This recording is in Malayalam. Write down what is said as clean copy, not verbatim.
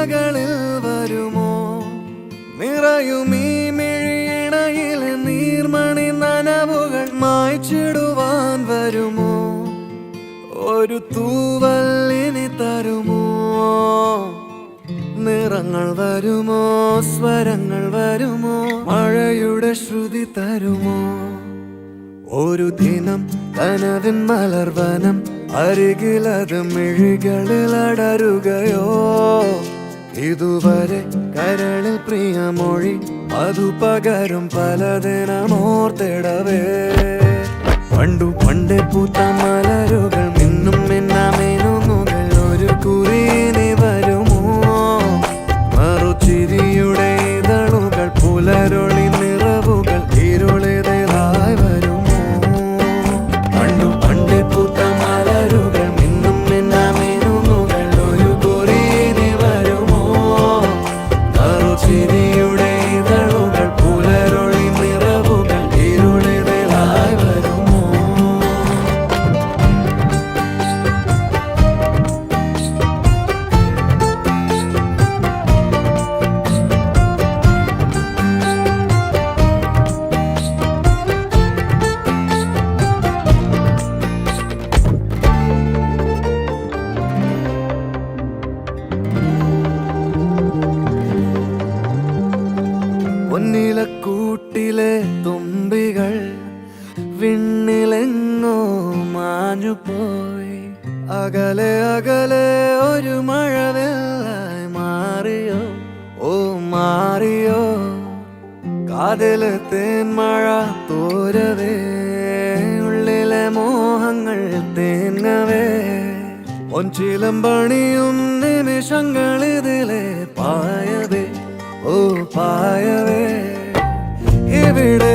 ചിന്തകളിൽ വരുമോ നിറയുമീ മിഴിയിണയിലെ നീർമണി നനവുകൾ മായ്ച്ചിടുവാൻ വരുമോ ഒരു തൂവല്ലിനി തരുമോ നിറങ്ങൾ വരുമോ സ്വരങ്ങൾ വരുമോ മഴയുടെ ശ്രുതി തരുമോ ഒരു ദിനം കനവിൻ മലർവനം അരികിലത് മിഴികളിൽ അടരുകയോ ഇതുവരെ കരളിൽ പ്രിയമൊഴി അതു പകരും പലതിനമോർത്തിടവേ പണ്ടു പണ്ടേ പൂത്ത മലരുകൾ മിന്നും മിന്നാമേനുന്നുകൾ ഒരു കുറിയിനി വരുമോ മറുചിരിയുടെ ഇതളുകൾ പുലരൊളി നിറവുകൾ ഇരുളിതായി വരുമോ പണ്ടു പണ്ടേ പൂത്ത മലരുകൾ മിന്നും മിന്നാമേനുന്നുകൾ ഒരു കുറിയിനി വരുമോ മറുചിരിയുടെ ഇതളുകൾ പുലരൊളി നിറവുകൾ ഇരുളിതായി വരുമോ പൊന്നിലക്കൂട്ടിലെ തുമ്പികൾ വിണ്ണിലെങ്ങോ മാഞ്ഞുപോയി അകലെ അകലെ ഒരു മഴവെള്ളായി മാറിയോ ഓ മാറിയോ കാതിലെ തേന്മഴ തോരവേ ഉള്ളിലെ മോഹങ്ങൾ തേങ്ങവേ ഒഞ്ചിലമ്പണിയും നിമിഷങ്ങളിതിലെ പായവേ ഓ പായവേ ഇവിടെ